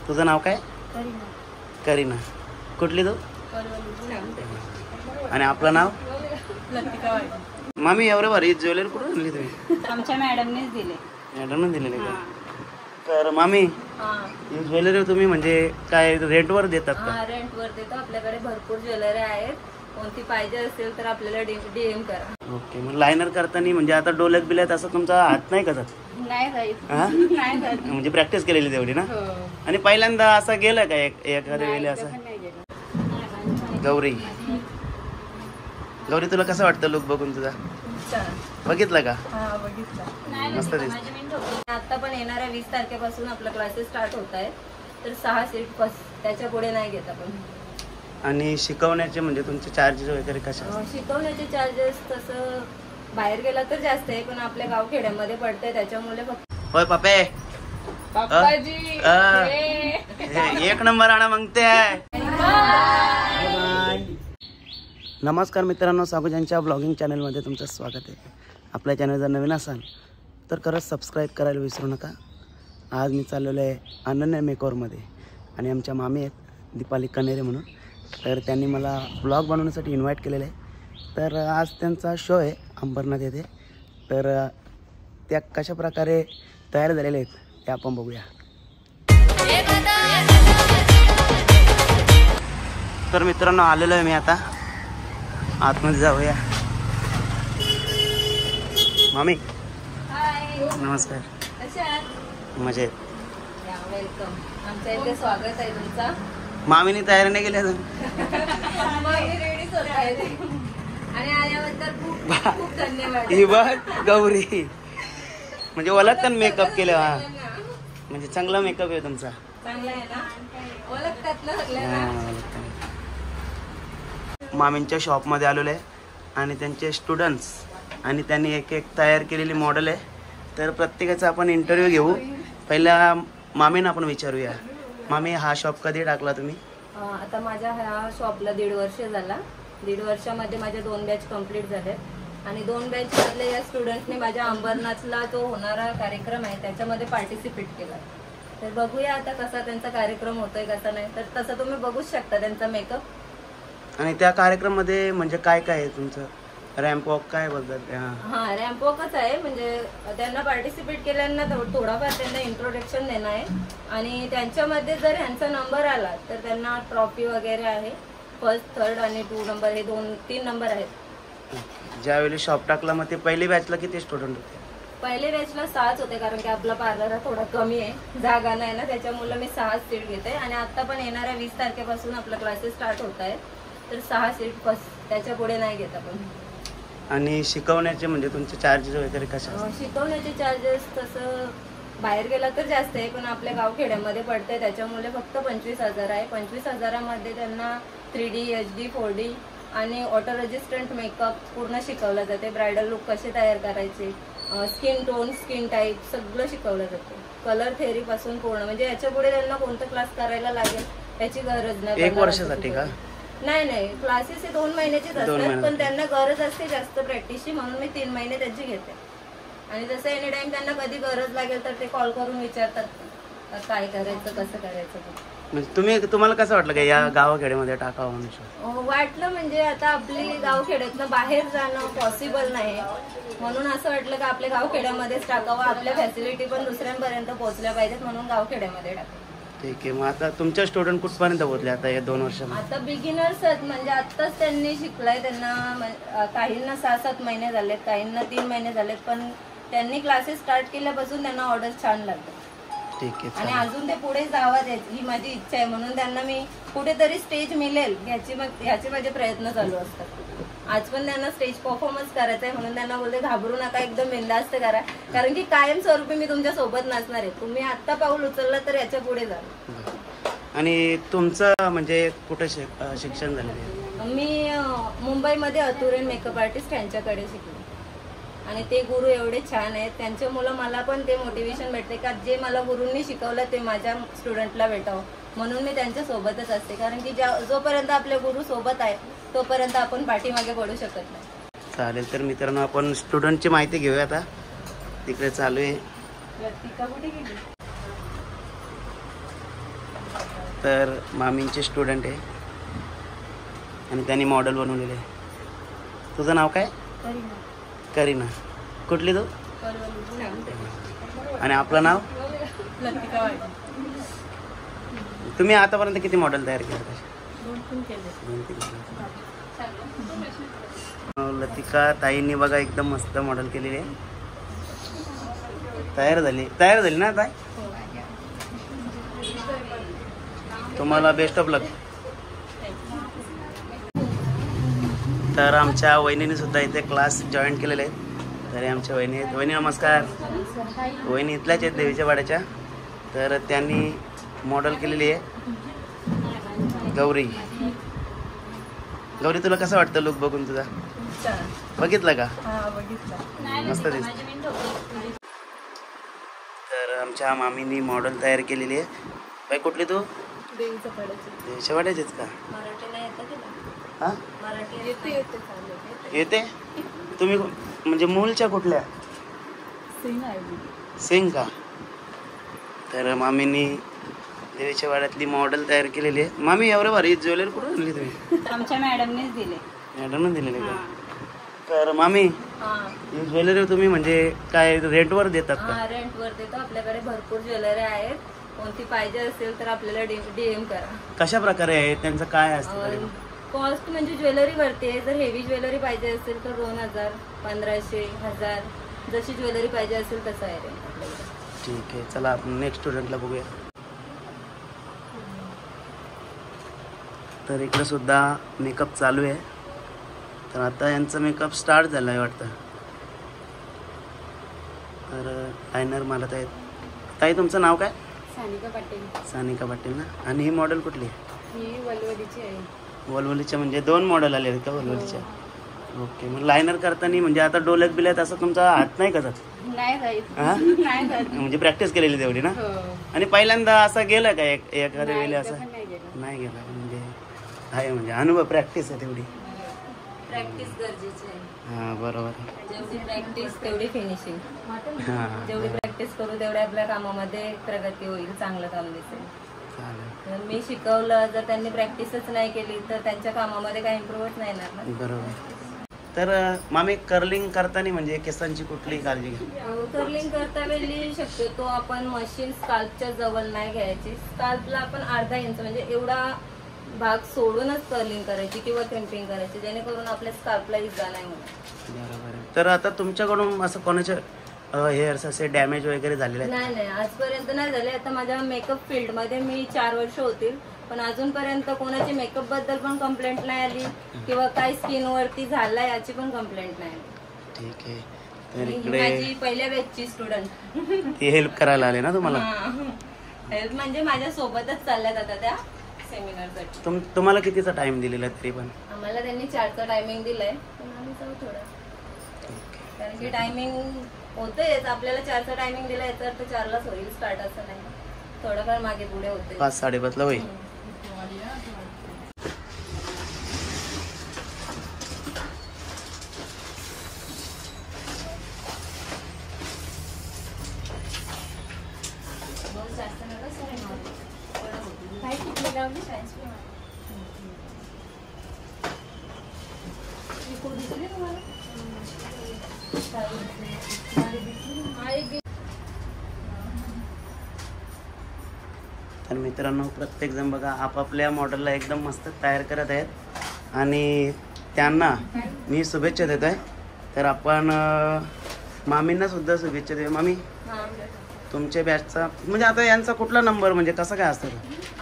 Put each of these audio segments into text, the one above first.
तुझं नाव काय? करीना. कुठली तू? आणि आपलं नाव? मामी एवढं भारी ज्वेलरी कुठून आणली तुम्ही? आमच्या मॅडमनेच दिले. मॅडमने दिलेले का? तर मामी ज्वेलरी तुम्ही म्हणजे काय रेंटवर देतात का? रेंटवर देतो. आपल्याकडे भरपूर ज्वेलरी आहेत. कोणती पाहिजे असेल तर आपल्याला डीएम करा. ओके. मग लायनर करताना म्हणजे आता डोल्यात बिल्यात असं तुमचा हात नाही का? नाही जाईल. म्हणजे प्रॅक्टिस केलेली तेवढी ना? आणि पहिल्यांदा असं गेलं का एखाद्या वेळेला असं? गौरी गौरी तुला कसं वाटतं लुक बघून तुझा? बघितलं का? मस्त दिसत. आता पण येणाऱ्या 20 तारखेपासून आपला क्लासेस स्टार्ट होत आहे. तर 6 सीट बस, त्याच्या पुढे नाही घेत आपण. आणि शिकवण्याचे म्हणजे तुमचे चार्जेस वगैरे कशा? शिकवण्याचे चार्जेस तसं बाहेर गेला तर जास्त आहे, पण आपल्या गावखेड्यामध्ये पडतंय त्याच्यामुळे फक्त. होय पप्पे एक नंबर आणा मागते आहे. नमस्कार मित्रांनो, सागुजांच्या ब्लॉगिंग चॅनलमध्ये तुमचं स्वागत आहे. आपल्या चॅनल जर नवीन असाल तर खरंच सबस्क्राईब करायला विसरू नका. आज मी चाललेलो आहे अनन्या मेकओव्हरमध्ये आणि आमच्या मामी आहेत दीपाली कनेरे म्हणून. तर त्यांनी मला ब्लॉग बनवण्यासाठी इन्व्हाइट केलेलं आहे. तर आज त्यांचा शो आहे अंबरनाथ येथे. तर त्या कशाप्रकारे तयार झालेल्या आहेत ते आपण बघूया. तर मित्रांनो आलेलो आहे मी आता आतमध्ये, जाऊया. मामी नमस्कार. मजेत. वेलकम. आमच्या इथे स्वागत आहे तुमचा. मामीने तयारी नाही केली अजून? रेडीच होत आहे. आणि आल्याबद्दल खूप खूप धन्यवाद. ही बघ गौरी म्हणजे ओळखतात मेकअप केलं. हा म्हणजे चांगला मेकअप आहे तुमचा. चांगला आहे ना? ओळखतात ना सगळ्यांना. मामींच्या शॉपमध्ये आलेलो आहे आणि त्यांचे स्टुडंट्स आणि त्यांनी एक एक तयार केलेली मॉडेल आहे. तर प्रत्येकाचा आपण इंटरव्ह्यू घेऊ. पहिला मामींना आपण विचारूया. मामी हा शॉप कधी टाकला तुम्ही? आता माझ्या ह्या शॉपला 1.5 वर्ष झाला. 1.5 वर्षामध्ये माझ्या 2 बॅच कंप्लीट झाले आणि 2 बॅच मधल्या या स्टुडंट्सने माझ्या अंबरनाथला जो होणारा कार्यक्रम आहे त्याच्यामध्ये पार्टिसिपेट केला. तर बघूया आता कसा त्यांचा कार्यक्रम होतोय कसा नाही. तर तसं तुम्ही बघूच शकता त्यांचा मेकअप. आणि त्या कार्यक्रमामध्ये म्हणजे काय काय आहे तुमचं? रॅम्प वॉक काय बोलतात? हा रॅम्प वॉकच आहे. म्हणजे त्यांना पार्टिसिपेट केल्यांना थोडाफार त्यांना इंट्रोडक्शन देणं आहे आणि त्यांच्यामध्ये जर ह्यांचा नंबर आला तर त्यांना ट्रॉफी वगैरे आहे. 1st, 3rd आणि 2 नंबर हे 3 नंबर आहेत. ज्यावेळी शॉप टाकला मग ते पहिली बॅचला किती स्टुडंट होते? पहिल्या बॅचला 6च होते, कारण की आपला पार्लर हा थोडा कमी आहे, जागा नाही ना, त्याच्यामुळे मी 6 सीट घेते. आणि आता पण येणाऱ्या 20 तारखेपासून आपला क्लासेस स्टार्ट होत आहे. तर 6 सीट बस, त्याच्या पुढे नाही घेत आपण. आणि शिकवण्याचे म्हणजे तुमचे चार्जेस वगैरे कशा? शिकवण्याचे चार्जेस तसं बाहेर गेला तर जास्त आहे, पण आपल्या गावखेड्यामध्ये पडते त्याच्यामुळे फक्त 25,000 आहे. 25,000मध्ये त्यांना 3D, HD, 4D आणि ऑटो रेजिस्टंट मेकअप पूर्ण शिकवलं जाते. ब्रायडल लुक कसे तयार करायचे, स्किन टोन, स्किन टाईप सगळं शिकवलं जातं. कलर थेअरी पासून पूर्ण, म्हणजे याच्या पुढे त्यांना कोणतं क्लास करायला लागेल त्याची गरज नाही. 1 वर्षासाठी का? नाही, क्लासेस हे 2 महिन्याचेच असतात, पण त्यांना गरज असते जास्त प्रॅक्टिसची, म्हणून मी 3 महिने त्यांची घेते. आणि जसं एनी टाइम त्यांना कधी गरज लागेल तर ते कॉल करून विचारतात काय करायचं, कसं करायचं. म्हणजे तुम्हाला कसं वाटलं का या गावाखेड्यामध्ये टाकावं म्हणून? वाटलं म्हणजे आता आपली गावखेड्यातनं बाहेर जाणं पॉसिबल नाही, म्हणून असं वाटलं की आपल्या गावखेड्यामध्येच टाकावं. आपल्या फॅसिलिटी पण दुसऱ्यांपर्यंत पोहोचल्या पाहिजेत, म्हणून गावखेड्यामध्ये टाकावं. ठीक आहे. मग आता तुमच्या स्टुडंट कुठपर्यंत पोहोचले आता या 2 वर्षामध्ये? आता बिगिनर्स आहेत, म्हणजे आत्ताच त्यांनी शिकलाय. त्यांना काहींना 6-7 महिने झालेत, काहींना 3 महिने झालेत, पण त्यांनी क्लासेस स्टार्ट केल्यापासून त्यांना ऑर्डर छान लागतात. ठीक आहे. आणि अजून ते पुढे जावं ही माझी इच्छा आहे, म्हणून त्यांना मी कुठेतरी स्टेज मिळेल ह्याचे माझे प्रयत्न चालू असतात. आज पण त्यांना स्टेज परफॉर्मन्स करायचा आहे, म्हणून त्यांना बोलते घाबरू नका, एकदम बिंदास्त करा, कारण की कायमस्वरूपी मी तुमच्या सोबत नसणार आहे. तुम्ही आत्ता पाऊल उचललं तर याच्या पुढे जा. आणि तुमचं म्हणजे कुठे शिक्षण झालं? मी मुंबईमध्ये अतुरेन मेकअप आर्टिस्ट यांच्याकडे शिकले आणि ते गुरु एवढे छान आहेत, त्यांच्यामुळे मला पण ते मोटिवेशन भेटते का जे मला गुरूंनी शिकवलं ते माझ्या स्टुडंटला भेटावं, म्हणून मी त्यांच्या सोबतच असते. कारण की जोपर्यंत आपले गुरु सोबत आहेत तोपर्यंत आपण पाठीमागे पडू शकत नाही. चालेल. तर मित्रांनो आपण स्टुडंटची माहिती घेऊया. आता तिकडे चालू आहे. कुठे गेली? तर मामींचे स्टुडंट आहे आणि त्यांनी मॉडेल बनवलेले आहे. तुझं नाव काय? करीना. कुठली तू? आणि आपलं नाव? तुम्ही आतापर्यंत किती मॉडेल तयार केले? 2-3 लतिका ताईंनी बघा एकदम मस्त मॉडेल केलेली आहे. तयार झाली ना ताई? तुम्हाला बेस्ट ऑफ लक. तर आमच्या वहिनीने सुद्धा इथे क्लास जॉईन केलेले आहेत. तर आमच्या वहिनी आहेत. वहिनी नमस्कार. वहिनी इथल्याच आहेत देवीच्या वाड्याच्या. तर त्यांनी मॉडेल केलेली आहे गौरी. गौरी तुला कसं वाटतं लुक बघून तुझा? बघितलं का? मस्त दिसत. तर आमच्या मामीनी मॉडेल तयार केलेली आहे. बाई कुठली तू? देवीच्या वाड्याचीच का? हा येते. तुम्ही म्हणजे मूलच्या कुठल्या? सिंग का? तर मामीनी देवीच्या वाड्यातली मॉडेल तयार केलेली आहे. मामी एवढं भारी ज्वेलरी कुठून आणली तुम्ही? आमच्या मॅडमनेच दिले. मॅडमने दिलेले का? तर मामी ही ज्वेलरी तुम्ही म्हणजे काय रेंटवर देतात का? रेंटवर देतो. आपल्याकडे भरपूर ज्वेलरी आहेत. कोणती पाहिजे असेल तर आपल्याला DM करा. कशा प्रकारे आहे त्यांचं काय असतं? कॉस्ट म्हणजे ज्वेलरी वरती आहे. जर हेवी ज्वेलरी पाहिजे असेल तर 2000, 1500, 1000 जशी ज्वेलरी पाहिजे असेल तसं आहे रेंट आपल्याकडे. ठीक आहे. चला आपण नेक्स्ट स्टुडंटला बघूया. तर इकडे सुद्धा मेकअप चालू आहे. तर आता यांचा मेकअप स्टार्ट झाला आहे वाटतं. तर लायनर मला ताई तुमचं नाव काय? सानिका पाटील. सानिका पाटील ना. आणि ही मॉडेल कुठली आहे? ही वलवलीची आहे. वलवलीच्या म्हणजे 2 मॉडेल आले आहेत का वलवलीच्या? ओके. मग लायनर करताना म्हणजे आता डोल्यात बिल्यात असं तुमचा हात नाही का जात? नाही जात. हां नाही जात. म्हणजे प्रॅक्टिस केलेली तेवढी ना. आणि पहिल्यांदा असं गेलं का एखाद्या वेळेला असं? नाही गेलं म्हणजे आहे म्हणजे अनुभव प्रॅक्टिस आहे तेवढी. प्रॅक्टिस गरजेची आहे. हां बरोबर. जेवढी प्रॅक्टिस तेवढी फिनिशिंग. हां जेवढी प्रॅक्टिस करू तेवढ्या आपल्या कामामध्ये प्रगती होईल. चांगलं काम दिसेल. चालेल. मी शिकवलं जर त्यांनी प्रॅक्टिसच नाही केली तर त्यांच्या कामामध्ये काही इम्प्रूव्हच नाही येणार ना. बरोबर. तर मामी कर्लिंग करताना म्हणजे केसांची कुठली काळजी घ्या? कर्लिंग करता वेळी शक्यतो आपण मशीन स्काल्पच्या जवळ नाही घ्यायची. स्काल्पला आपण अर्धा इंच म्हणजे एवढा भाग सोडूनच कर्लिंग करायची किंवा क्रिम्पिंग करायची जेणेकरून आपल्या स्काल्पला इजा नाही होणार. बरोबर. तर आता तुमच्याकडून असं कोणाच्या हेअर्स असे डॅमेज वगैरे झालेले आहेत? नाही आजपर्यंत नाही झाले. आता माझ्या मेकअप फील्डमध्ये मी 4 वर्ष होतील पण अजूनपर्यंत कोणाची मेकअप बद्दल पण कंप्लेंट नाही आली किंवा काही स्किनवरती झाला याची पण कंप्लेंट नाही आली. ठीक आहे. तर इकडे माझी पहिल्या बॅचची स्टुडंट ती हेल्प करायला आले ना तुम्हाला? हेल्प म्हणजे माझ्या सोबतच चालल्यात आता त्या सेमिनारसाठी. तुम्हाला कितीचा टाइम दिलेला तरी पण? आम्हाला त्यांनी 4चा टायमिंग दिलाय पण आम्ही जाऊ थोडं. कारण की टायमिंग होतंय आपल्याला 4चा टायमिंग दिला याचा अर्थ 4लाच होईल स्टार्ट असं नाही. थोडंफार मागे पुढे होते. 5-5:30 होईल. तर मित्रांनो प्रत्येकजण बघा आपापल्या मॉडेलला एकदम मस्त तयार करत आहेत आणि त्यांना मी शुभेच्छा देत आहे. तर आपण मामींना सुद्धा शुभेच्छा देऊ. मामी तुमच्या बॅचचा म्हणजे आता यांचा कुठला नंबर म्हणजे कसं काय असतं?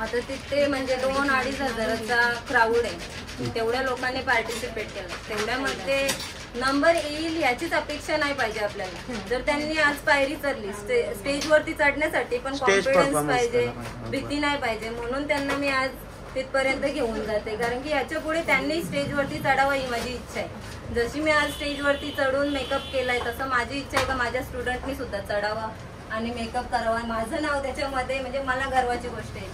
आता तिथे म्हणजे 2-2.5 हजाराचा क्राऊड आहे. तेवढ्या लोकांनी पार्टिसिपेट केलं. तेवढ्यामध्ये नंबर येईल याचीच अपेक्षा नाही पाहिजे आपल्याला. जर त्यांनी आज पायरी चढली स्टेजवरती चढण्यासाठी पण कॉन्फिडन्स पाहिजे, भीती नाही पाहिजे. म्हणून त्यांना मी आज तिथपर्यंत घेऊन जाते कारण की याच्या पुढे त्यांनी स्टेजवरती चढावं ही माझी इच्छा आहे. जशी मी आज स्टेजवरती चढून मेकअप केलाय तसं माझी इच्छा आहे का माझ्या स्टुडंटनी सुद्धा चढावा आणि मेकअप करावा. माझं नाव त्याच्यामध्ये म्हणजे मला गर्वाची गोष्ट आहे.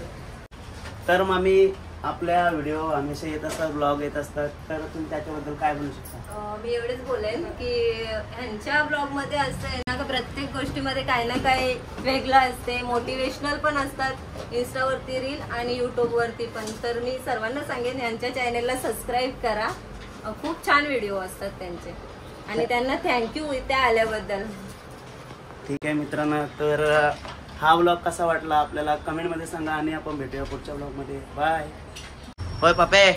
तर मामी आपल्या व्हिडिओ हमेशा येत असतात, ब्लॉग येत असतात, तर तुम्ही त्याच्याबद्दल काय बोलू शकता? मी एवढेच बोलेन की ह्यांच्या ब्लॉग मध्ये असं आहे ना, प्रत्येक गोष्टीमध्ये काही ना काही वेगळं असते. मोटिवेशनल पण असतात इंस्टावरती रील आणि यूट्यूबवरती पण. तर मी सर्वांना सांगेन यांच्या चॅनेलला सबस्क्राईब करा. खूप छान व्हिडिओ असतात त्यांचे आणि त्यांना थँक्यू इथे आल्याबद्दल. ठीक आहे मित्रांनो, तर हा ब्लॉग कसा वाटला आपल्याला कमेंटमध्ये सांगा आणि आपण भेटूया पुढच्या ब्लॉगमध्ये. बाय. होय पप्पे,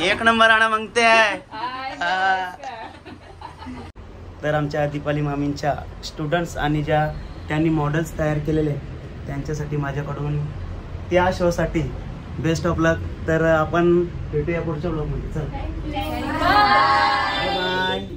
एक नंबर आणा मगते. तर आमच्या दीपाली मामींच्या स्टुडंट्स आणि ज्या त्यांनी मॉडेल्स तयार केलेले त्यांच्यासाठी माझ्याकडून त्या शोसाठी बेस्ट ऑफ लक. तर आपण भेटूया पुढच्या ब्लॉगमध्ये. चल बाय.